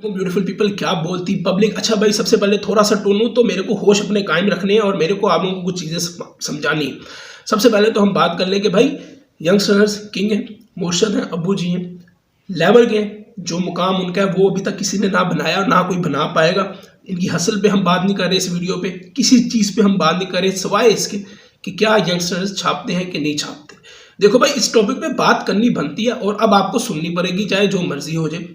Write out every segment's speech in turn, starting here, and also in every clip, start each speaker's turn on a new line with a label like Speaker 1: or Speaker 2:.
Speaker 1: Beautiful people क्या बोलती public. अच्छा भाई, सबसे पहले थोड़ा सा टोनू तो मेरे को होश अपने कायम रखने हैं और मेरे को आप लोगों को कुछ चीज़ें समझानी है। सबसे पहले तो हम बात कर लें कि भाई यंगस्टर्स किंग हैं, मुर्शद हैं, अब्बू जी हैं, लेवल के हैं। जो मुकाम उनका है वो अभी तक किसी ने ना बनाया, ना कोई बना पाएगा। इनकी हसल पे हम बात नहीं कर रहे इस वीडियो पे, किसी चीज़ पे हम बात नहीं कर रहे सिवाय इसके कि क्या यंगस्टर्स छापते हैं कि नहीं छापते। देखो भाई, इस टॉपिक पे बात करनी बनती है और अब आपको सुननी पड़ेगी, चाहे जो मर्जी हो जाए।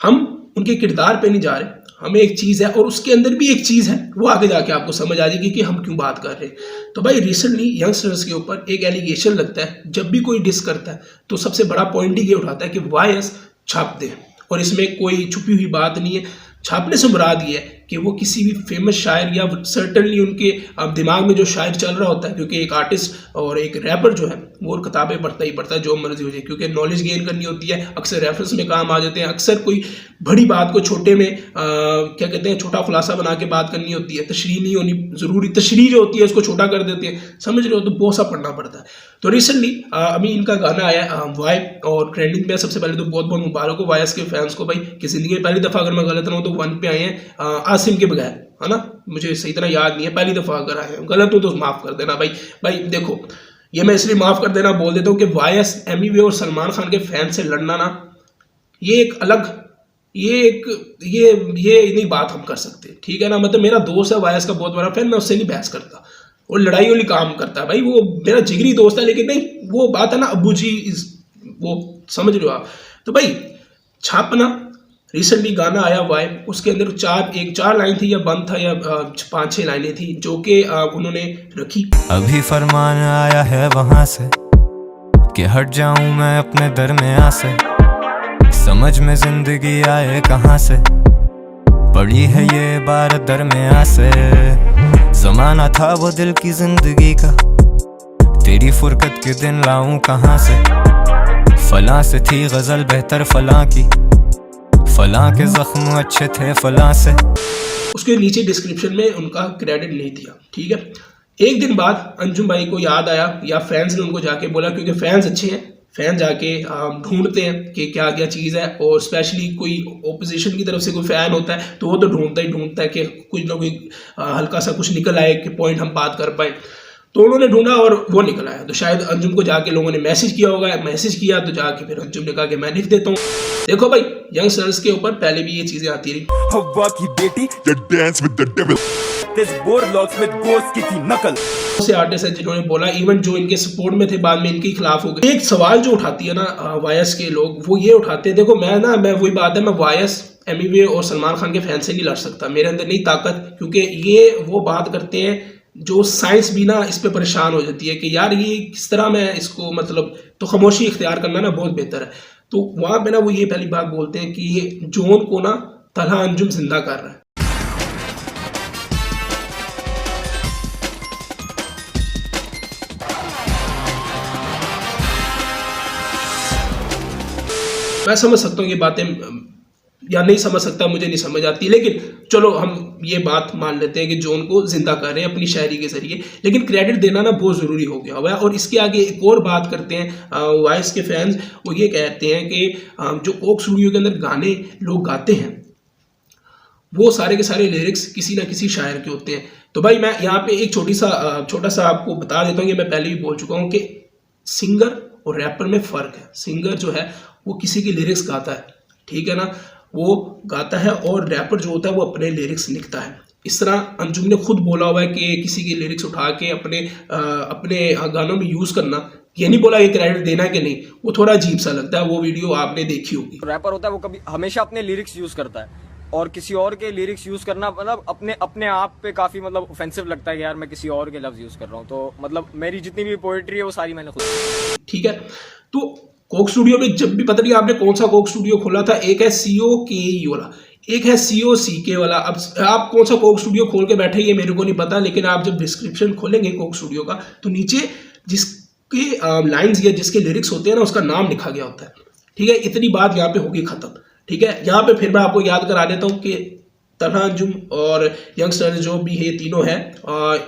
Speaker 1: हम उनके किरदार पे नहीं जा रहे, हमें एक चीज़ है और उसके अंदर भी एक चीज़ है, वो आगे जाके आपको समझ आ जाएगी कि हम क्यों बात कर रहे हैं। तो भाई रिसेंटली यंगस्टर्स के ऊपर एक एलिगेशन लगता है, जब भी कोई डिस करता है तो सबसे बड़ा पॉइंट ही ये उठाता है कि वायस छापते हैं, और इसमें कोई छुपी हुई बात नहीं है। छापने से मुराद ये है कि वो किसी भी फेमस शायर या सर्टनली उनके दिमाग में जो शायर चल रहा होता है, क्योंकि एक आर्टिस्ट और एक रैपर जो है वो किताबें पढ़ता ही पढ़ता है, जो मर्जी हो जाए, क्योंकि नॉलेज गेन करनी होती है। अक्सर रेफरेंस में काम आ जाते हैं, अक्सर कोई बड़ी बात को छोटे में क्या कहते हैं, छोटा खुलासा बना के बात करनी होती है। तशरीह नहीं होनी ज़रूरी, तशरीह जो होती है उसको छोटा कर देते हैं, समझ रहे हो, तो बहुत सा पढ़ना पड़ता है। तो रिसेंटली अभी इनका गाना आया वाइब और ट्रेंडिंग पे। सबसे पहले तो बहुत बहुत मुबारक हो वायस के फैंस को भाई, कि ज़िंदगी में पहली दफ़ा, अगर मैं गलत ना हूँ तो 1 पे आए हैं आसिम के बगैर, है ना, मुझे सही तरह याद नहीं है, पहली दफ़ा अगर आए हैं, गलत हो तो माफ़ कर देना भाई। भाई देखो, ये मैं इसलिए माफ़ कर देना बोल देता हूँ कि वायस, एमी और सलमान खान के फैन से लड़ना ना, ये एक अलग, ये नहीं बात हम कर सकते, ठीक है ना। मतलब मेरा दोस्त है वायस का बहुत बड़ा फैन, मैं उससे नहीं बहस करता, वो लड़ाई वाली काम करता है भाई, वो मेरा जिगरी दोस्त है। लेकिन नहीं, वो बात है ना अब्बू जी, वो समझ रहे हो आप। तो भाई छापना, रिसेंटली गाना आया वाइब, उसके अंदर चार लाइन थी या बंद था या 5-6 लाइनें थी जो कि उन्होंने रखी।
Speaker 2: अभी फरमान आया है वहां से कि हट जाऊं मैं अपने दरमियां से, समझ में जिंदगी आए कहां से, पड़ी है ये बार दरमियां से। जमाना था वो दिल की जिंदगी का, तेरी फुरकत के दिन लाऊं कहां से, फलां से थी गजल बेहतर फलां की, फलां के जख्म अच्छे थे फलां से।
Speaker 1: उसके नीचे डिस्क्रिप्शन में उनका क्रेडिट नहीं दिया, ठीक है। एक दिन बाद अंजुम भाई को याद आया, या फैंस ने उनको जाके बोला, क्योंकि फैंस अच्छे हैं, फैन जाके ढूंढते हैं कि क्या क्या चीज़ है, और स्पेशली कोई ओपोजिशन की तरफ से कोई फ़ैन होता है तो वो तो ढूंढता है कि कुछ ना कोई हल्का सा कुछ निकल आए कि पॉइंट हम बात कर पाए। तो उन्होंने ढूंढा और वो निकल आया। तो शायद अंजुम को जाके लोगों ने मैसेज किया होगा, मैसेज किया तो जाके फिर अंजुम ने कहा कि मैं लिख देता हूँ। देखो भाई, यंगस्टर्स के ऊपर पहले भी ये चीज़ें आती रही।
Speaker 3: हवा की बेटी dance with the devil, this बोरलॉक्स विद गोस्ट की थी नकल।
Speaker 1: से आर्टिस्ट है जिन्होंने बोला, इवन जो इनके सपोर्ट में थे बाद में इनके खिलाफ हो गए। एक सवाल जो उठाती है ना वायस के लोग, वो ये उठाते हैं, देखो मैं वही बात है, मैं वायस, एमी और सलमान खान के फैन से नहीं लड़ सकता, मेरे अंदर नहीं ताकत, क्योंकि ये वो बात करते हैं जो साइंस भी ना इस पे परेशान हो जाती है कि यार ये किस तरह मैं इसको, मतलब, तो खामोशी इख्तियार करना ना बहुत बेहतर है। तो वहाँ पे ना वो ये पहली बात बोलते हैं कि ये जोन को ना तलहा अंजुम जिंदा कर रहा है। मैं समझ सकता हूँ ये बातें, या नहीं समझ सकता, मुझे नहीं समझ आती, लेकिन चलो हम ये बात मान लेते हैं कि जोन को जिंदा कर रहे हैं अपनी शायरी के जरिए। लेकिन क्रेडिट देना ना बहुत ज़रूरी हो गया हुआ है। और इसके आगे एक और बात करते हैं वॉइस के फैंस, वो ये कहते हैं कि जो कोक स्टूडियो के अंदर गाने लोग गाते हैं वो सारे के सारे लिरिक्स किसी ना किसी शायर के होते हैं। तो भाई मैं यहाँ पे एक छोटा सा आपको बता देता हूँ, ये मैं पहले भी बोल चुका हूँ कि सिंगर और रैपर में फ़र्क है। सिंगर जो है वो किसी की लिरिक्स गाता है, ठीक है ना, वो गाता है, और रैपर जो होता है वो अपने लिरिक्स लिखता है। इस तरह अंजुम ने खुद बोला हुआ है कि किसी की लिरिक्स उठा के अपने गानों में यूज़ करना, ये नहीं बोला ये क्रेडिट देना है कि नहीं, वो थोड़ा अजीब सा लगता है। वो वीडियो आपने देखी होगी।
Speaker 4: रैपर होता है वो कभी हमेशा अपने लिरिक्स यूज़ करता है, और किसी और के लिरिक्स यूज़ करना मतलब अपने आप पे काफ़ी मतलब ऑफेंसिव लगता है कि यार मैं किसी और के लफ्ज़ यूज़ कर रहा हूँ। तो मतलब मेरी जितनी भी पोएट्री है वो सारी मैंने खुद,
Speaker 1: ठीक है। तो कोक स्टूडियो में जब भी, पता नहीं आपने कौन सा कोक स्टूडियो खोला था, एक है COKE वाला, एक है COCK वाला। अब आप कौन सा कोक स्टूडियो खोल के बैठे ये मेरे को नहीं पता, लेकिन आप जब डिस्क्रिप्शन खोलेंगे कोक स्टूडियो का तो नीचे जिसके लाइंस या जिसके लिरिक्स होते हैं ना उसका नाम लिखा गया होता है, ठीक है। इतनी बात यहाँ पे होगी खत्म, ठीक है। यहाँ पे फिर मैं आपको याद करा देता हूँ कि तलहा अंजुम और यंगस्टर्स जो भी है तीनों हैं,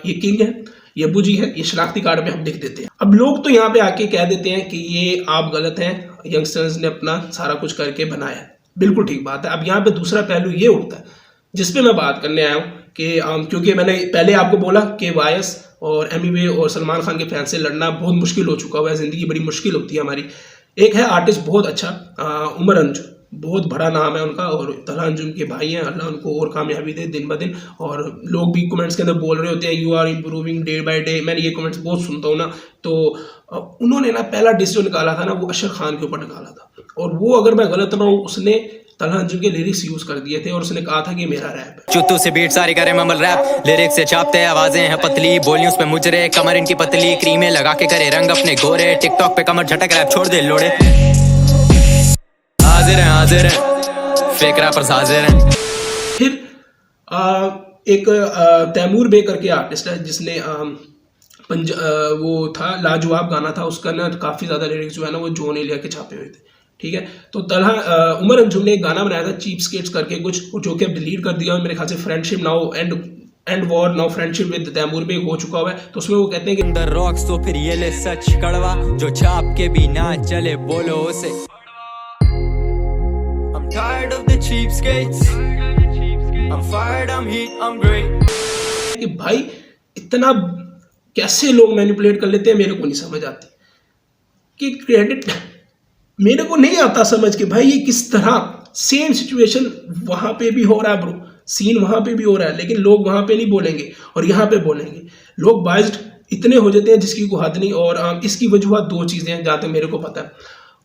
Speaker 1: ये किंग है, ये अब्बू जी है, ये शनाख्ती कार्ड में हम लिख देते हैं। अब लोग तो यहाँ पे आके कह देते हैं कि ये आप गलत हैं, यंगस्टर्स ने अपना सारा कुछ करके बनाया है। बिल्कुल ठीक बात है। अब यहाँ पे दूसरा पहलू ये उठता है जिस पे मैं बात करने आया हूँ कि क्योंकि मैंने पहले आपको बोला कि वायस और एमिवे और सलमान खान के फैन से लड़ना बहुत मुश्किल हो चुका हुआ है, ज़िंदगी बड़ी मुश्किल होती है हमारी। एक है आर्टिस्ट बहुत अच्छा उमर अंजुम, बहुत बड़ा नाम है उनका और तलहा अंजुम के भाई हैं, अल्लाह उनको और कामयाबी दे दिन ब दिन। और लोग भी कमेंट्स के अंदर बोल रहे होते हैं you are improving day by day, मैंने ये कमेंट्स बहुत सुनता हूँ ना। तो उन्होंने ना पहला डिस जो निकाला था ना वो अशर खान के ऊपर निकाला था, और वो अगर मैं गलत ना हूँ उसने तलहा अंजुम के लिरिक्स यूज कर दिए थे और उसने कहा था कि मेरा रैप है।
Speaker 5: चुत्तू से बीट सारी करे ममल रैप, लिरिक्स से छापते आवाजें हैं पतली, बोलियों पे मुजरे कमर इनकी पतली, क्रीमें लगा के करे रंग अपने गोरे, टिकटॉक पे कमर झटक रैप छोड़ दे लोड़े। हाजिर हैं फेक रैपर्स हाजिर हैं।
Speaker 1: फिर एक तैमूर बे करके आर्टिस्ट है जिसने वो था लाजवाब गाना था उसका ना, काफ़ी ज़्यादा लिरिक्स जो है ना वो जॉन एलिया के छापे हुए थे, ठीक है। तो तलहा उमर अंजुम ने एक गाना बनाया था चीप स्केट्स करके कुछ, जो कि अब डिलीट कर दिया मेरे ख्याल से, friendship now and war now friendship with Taimur Bey हो चुका हुआ है। तो उसमें वो कहते हैं कि
Speaker 5: अंदर रॉक्स तो फिर ये ले सच कड़वा, जो छाप के भी ना चले बोलो उसे। I'm tired of the cheapskates, I'm fired, I'm heat, I'm great।
Speaker 1: कि भाई इतना कैसे लोग मैनिपुलेट कर लेते हैं मेरे को नहीं समझ आती, कि क्रेडिट मेरे को नहीं आता समझ के भाई ये किस तरह सेम सिचुएशन वहां पे भी हो रहा है ब्रो, सीन वहां पे भी हो रहा है, लेकिन लोग वहां पे नहीं बोलेंगे और यहाँ पे बोलेंगे। लोग बाइज्ड इतने हो जाते हैं जिसकी कोई हद नहीं। और इसकी वजूहत दो चीज़ें हैं जहाँ तक मेरे को पता है,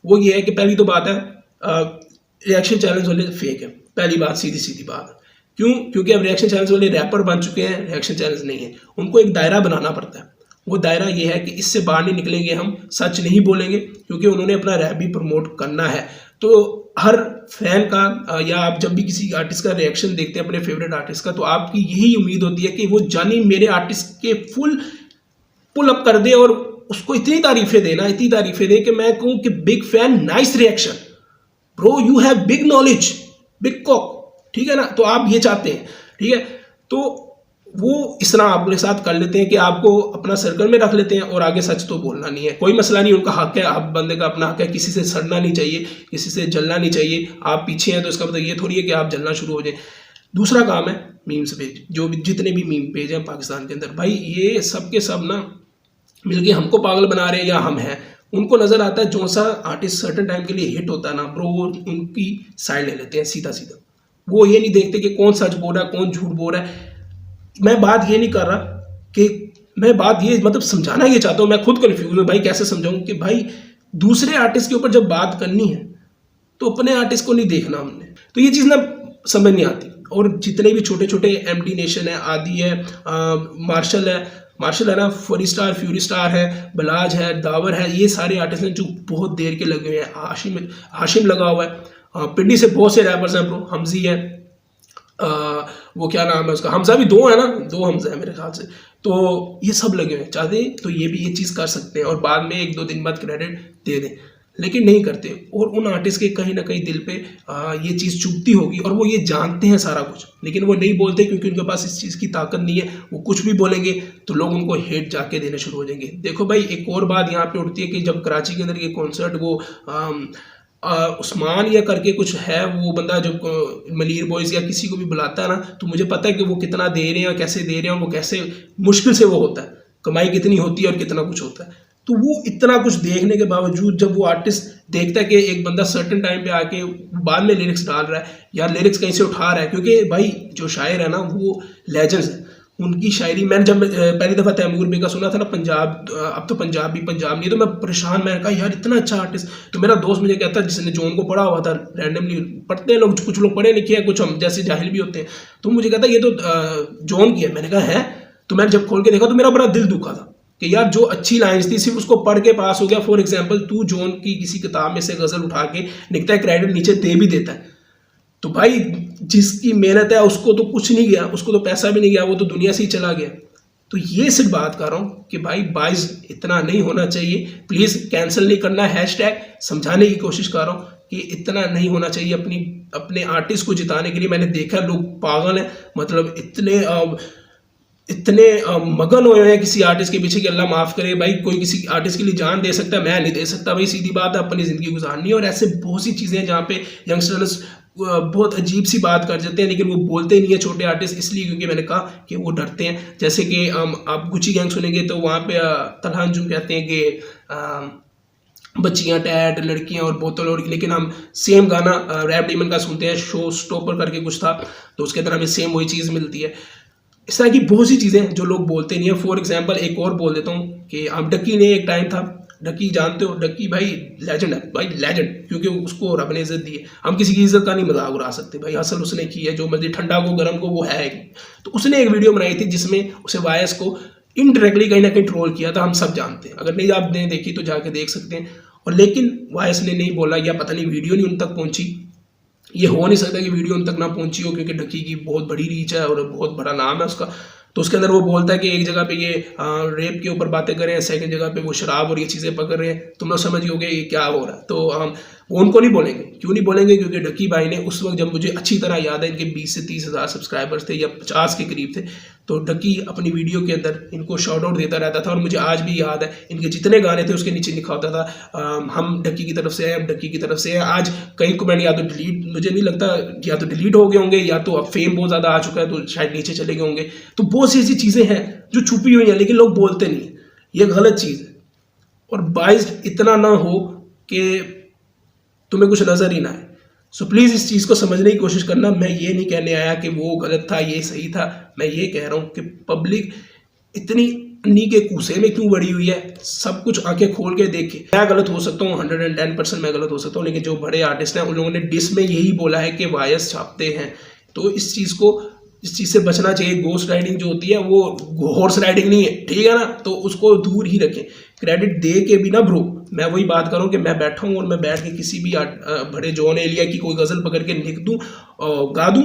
Speaker 1: वो ये है कि पहली तो बात है रिएक्शन चैलेंज वाले फेक है, पहली बात सीधी बात। क्यों? क्योंकि अब रिएक्शन चैलेंज वाले रैपर बन चुके हैं, रिएक्शन चैलेंज नहीं है। उनको एक दायरा बनाना पड़ता है, वो दायरा ये है कि इससे बाहर नहीं निकलेंगे, हम सच नहीं बोलेंगे, क्योंकि उन्होंने अपना रैप भी प्रमोट करना है। तो हर फैन का या आप जब भी किसी आर्टिस्ट का रिएक्शन देखते हैं अपने फेवरेट आर्टिस्ट का, तो आपकी यही उम्मीद होती है कि वो जानी मेरे आर्टिस्ट के फुल पुल अप कर दे और उसको इतनी तारीफें दे कि मैं कहूँ कि big fan, nice reaction bro, you have big knowledge, big cock, ठीक है ना। तो आप ये चाहते हैं, ठीक है। तो वो इस तरह आपके साथ कर लेते हैं कि आपको अपना सर्कल में रख लेते हैं और आगे सच तो बोलना नहीं है, कोई मसला नहीं, उनका हक है, आप बंदे का अपना हक है, किसी से सड़ना नहीं चाहिए, किसी से जलना नहीं चाहिए। आप पीछे हैं तो इसका मतलब ये थोड़ी है कि आप जलना शुरू हो जाए। दूसरा काम है मीम्स पेज, जो भी जितने भी मीम पेज हैं पाकिस्तान के अंदर, भाई ये सब के सब ना मिलके हमको पागल बना रहे हैं या हम हैं। उनको नज़र आता है जो सा आर्टिस्ट सर्टन टाइम के लिए हिट होता है ना ब्रो, वो उनकी साइड ले लेते हैं सीधा। वो ये नहीं देखते कि कौन सच बोल रहा है, कौन झूठ बोल रहा है। मैं बात ये नहीं कर रहा कि मैं बात ये मतलब समझाना ये चाहता हूँ, मैं खुद कन्फ्यूज हूँ भाई कैसे समझाऊँ कि भाई दूसरे आर्टिस्ट के ऊपर जब बात करनी है तो अपने आर्टिस्ट को नहीं देखना हमने, तो ये चीज़ ना समझ नहीं आती। और जितने भी छोटे छोटे एमडी नेशन है, आदि है, मार्शल है ना, फरी स्टार, फ्यूरी स्टार है, बलाज है, दावर है, ये सारे आर्टिस्ट हैं जो बहुत देर के लगे हुए हैं। हाशिम लगा हुआ है, पिंडी से बहुत से रैपर्स हैं ब्रो, हमजी है, वो क्या नाम है उसका, हमजा भी दो है ना, दो हमजा है मेरे ख्याल से। तो ये सब लगे हुए हैं, चाहते तो ये भी ये चीज़ कर सकते हैं और बाद में 1-2 दिन बाद क्रेडिट दे दें, लेकिन नहीं करते। और उन आर्टिस्ट के कहीं ना कहीं दिल पे ये चीज़ चुभती होगी और वो ये जानते हैं सारा कुछ, लेकिन वो नहीं बोलते क्योंकि उनके पास इस चीज़ की ताकत नहीं है। वो कुछ भी बोलेंगे तो लोग उनको हेट जाके देने शुरू हो जाएंगे। देखो भाई एक और बात यहाँ पे उठती है कि जब कराची के अंदर ये कॉन्सर्ट वो उस्मान या करके कुछ है, वो बंदा जो मलीर बॉयज़ या किसी को भी बुलाता है ना, तो मुझे पता है कि वो कितना दे रहे हैं, कैसे दे रहे हैं, वो कैसे मुश्किल से वो होता है, कमाई कितनी होती है और कितना कुछ होता है। तो वो इतना कुछ देखने के बावजूद जब वो आर्टिस्ट देखता है कि एक बंदा सर्टेन टाइम पे आके बाद में लिरिक्स डाल रहा है, यार लिरिक्स कहीं से उठा रहा है, क्योंकि भाई जो शायर है ना वो लेजेंड्स है, उनकी शायरी मैंने जब पहली दफ़ा तैमूर बे का सुना था ना, पंजाब, अब तो पंजाब नहीं, तो मैं परेशान, मैंने कहा यार इतना अच्छा आर्टिस्ट। तो मेरा दोस्त मुझे कहता है जिसने जॉन को पढ़ा हुआ था, रैंडमली पढ़ते हैं लोग, कुछ लोग पढ़े लिखे हैं, कुछ हम जैसे जाहिल भी होते हैं, तो मुझे कहता ये तो जॉन की है। मैंने कहा है, तो मैंने जब खोल के देखा तो मेरा बड़ा दिल दुखा था कि यार जो अच्छी लाइन्स थी सिर्फ उसको पढ़ के पास हो गया। फॉर एग्जाम्पल तू जॉन की किसी किताब में से गज़ल उठा के लिखता है, क्रेडिट नीचे दे भी देता है, तो भाई जिसकी मेहनत है उसको तो कुछ नहीं गया, उसको तो पैसा भी नहीं गया, वो तो दुनिया से ही चला गया। तो ये सिर्फ बात कर रहा हूँ कि भाई बाइस इतना नहीं होना चाहिए, प्लीज़ कैंसिल नहीं करना, हैशटैग समझाने की कोशिश कर रहा हूँ कि इतना नहीं होना चाहिए अपने आर्टिस्ट को जिताने के लिए। मैंने देखा लोग पागल हैं, मतलब इतने मगन हुए हैं किसी आर्टिस्ट के पीछे कि अल्लाह माफ़ करे भाई, कोई किसी आर्टिस्ट के लिए जान दे सकता है, मैं नहीं दे सकता भाई, सीधी बात है, अपनी ज़िंदगी गुजारनी है। और ऐसे बहुत सी चीज़ें हैं जहाँ पे यंगस्टर्स बहुत अजीब सी बात कर जाते हैं, लेकिन वो बोलते नहीं है छोटे आर्टिस्ट, इसलिए क्योंकि मैंने कहा कि वो डरते हैं। जैसे कि आप गुची गैंग सुनेंगे तो वहाँ पे तलहा अंजुम कहते हैं कि बच्चियाँ, टैट, लड़कियाँ और बोतल, और लेकिन हम सेम गाना रैप डीमन का सुनते हैं, शो स्टॉपर करके कुछ था, तो उसके अंदर हमें सेम वही चीज़ मिलती है। इस तरह की बहुत सी चीज़ें जो लोग बोलते नहीं है। फॉर एग्जांपल एक और बोल देता हूँ कि आप डक्की ने एक टाइम था, डक्की जानते हो, डक्की भाई लेजेंड है, भाई लेजेंड, क्योंकि उसको रब ने इज्जत दी है। हम किसी की इज्जत का नहीं मजाक उड़ा सकते भाई, हासिल उसने की है, जो मर्जी ठंडा को गर्म को वो है। तो उसने एक वीडियो बनाई थी जिसमें उसे वायस को इनडायरेक्टली कहीं ना कहीं ट्रोल किया था, हम सब जानते हैं। अगर नहीं आपने देखी तो जाके देख सकते हैं। और लेकिन वायस ने नहीं बोला, या पता नहीं वीडियो नहीं उन तक पहुंची, ये हो नहीं सकता कि वीडियो उन तक ना पहुंची हो, क्योंकि डक्की की बहुत बड़ी रीच है और बहुत बड़ा नाम है उसका। तो उसके अंदर वो बोलता है कि एक जगह पे ये रेप के ऊपर बातें कर रहे हैं, सेकंड जगह पे वो शराब और ये चीज़ें पकड़ रहे हैं। तुम लोग समझ गए ये क्या हो रहा है। तो वो उनको नहीं बोलेंगे, क्यों नहीं बोलेंगे, क्योंकि डक्की भाई ने उस वक्त, जब मुझे अच्छी तरह याद है, इनके 20 से 30 हज़ार सब्सक्राइबर्स थे या 50 के करीब थे, तो डक्की अपनी वीडियो के अंदर इनको शॉर्ट आउट देता रहता था। और मुझे आज भी याद है इनके जितने गाने थे उसके नीचे लिखा होता था हम डक्की की तरफ से हैं, हम डक्की की तरफ से हैं। आज कई कमेंट या तो डिलीट, मुझे नहीं लगता, या तो डिलीट हो गए होंगे, या तो अब फेम बहुत ज़्यादा आ चुका है तो शायद नीचे चले गए होंगे। तो बहुत सी ऐसी चीज़ें हैं जो छुपी हुई हैं, लेकिन लोग बोलते नहीं। ये गलत चीज़ है, और बाइस्ड इतना ना हो कि तुम्हें कुछ नज़र ही ना आए। सो प्लीज़ इस चीज़ को समझने की कोशिश करना। मैं ये नहीं कहने आया कि वो गलत था, ये सही था। मैं ये कह रहा हूँ कि पब्लिक इतनी अन्नी के कूसे में क्यों बड़ी हुई है, सब कुछ आंखें खोल के देखे। मैं गलत हो सकता हूँ, 110% मैं गलत हो सकता हूँ, लेकिन जो बड़े आर्टिस्ट हैं उन लोगों ने डिस में यही बोला है कि वायस छापते हैं। तो इस चीज़ से बचना चाहिए। गोस्ट राइडिंग जो होती है वो हॉर्स राइडिंग नहीं है, ठीक है ना, तो उसको दूर ही रखें। क्रेडिट दे के भी ना ब्रो, मैं वही बात करूँ कि मैं बैठा हूँ और मैं बैठ के किसी भी बड़े जॉन एलिया की कोई गज़ल पकड़ के लिख दूँ और गा दूँ,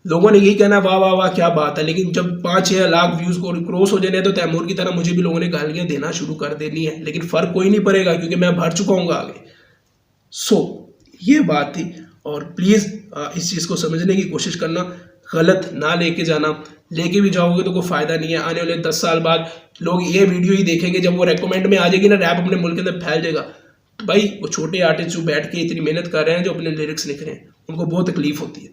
Speaker 1: लोगों ने यही कहना वाह वाह वाह क्या बात है। लेकिन जब 5-6 लाख व्यूज़ को क्रॉस हो जाने तो तैमूर की तरह मुझे भी लोगों ने गालियाँ देना शुरू कर देनी है, लेकिन फ़र्क कोई नहीं पड़ेगा क्योंकि मैं भर चुका हूँ आगे। सो ये बात थी, और प्लीज़ इस चीज़ को समझने की कोशिश करना, गलत ना लेके जाना। लेके भी जाओगे तो कोई फ़ायदा नहीं है। आने वाले 10 साल बाद लोग ये वीडियो ही देखेंगे, जब वो रेकमेंड में आ जाएगी ना, रैप अपने मुल्क के अंदर फैल जाएगा, तो भाई वो छोटे आर्टिस्ट जो बैठ के इतनी मेहनत कर रहे हैं, जो अपने लिरिक्स लिख रहे हैं, उनको बहुत तकलीफ होती है।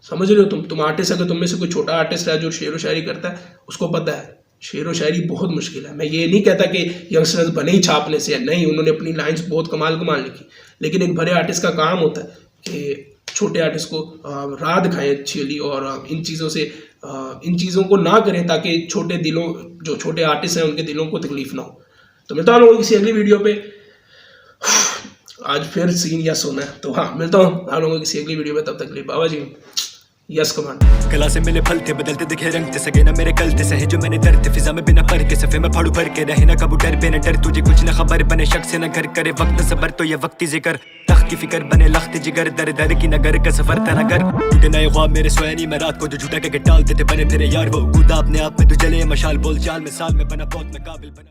Speaker 1: समझ रहे हो तुम आर्टिस्ट, अगर तुम में से कोई छोटा आर्टिस्ट है जो शेर व शायरी करता है, उसको पता है शेर व शायरी बहुत मुश्किल है। मैं ये नहीं कहता कि यंगस्टर्स बने ही छापने से, नहीं, उन्होंने अपनी लाइन्स बहुत कमाल लिखी, लेकिन एक बड़े आर्टिस्ट का काम होता है कि छोटे आर्टिस्ट को राह दिखाएं अच्छी वाली, और इन चीज़ों को ना करें ताकि जो छोटे आर्टिस्ट हैं उनके दिलों को तकलीफ ना हो। तो मिलता हूँ किसी अगली वीडियो पे। आज फिर सीन या सोना है, तो हाँ मिलता हूँ आप लोगों को किसी अगली वीडियो में। तब तक लिए बाबा जी, यस कमान।
Speaker 2: कला से मिले फल थे, बदलते दिखे रंग थे, सगे ना मेरे कल थे, सहे जो मैंने दर्द थे, फिजा में बिना पर के सफे में फाड़ू भर के रहे ना कबू डर पे न डर, तुझे कुछ न खबर बने शक से न घर करे वक्त सबर, तो ये वक्ती जिक्र तख्त की फिक्र बने लख्त जिगर, दर दर की नगर का सफर था नगर, टूटे नए ख्वाब मेरे सोया नहीं, मैं रात को जो झूठा के टालते थे, बने फिरे यार वो खुदा अपने आप में, तू जले मशाल बोल चाल में साल में बना बहुत मैं काबिल बना।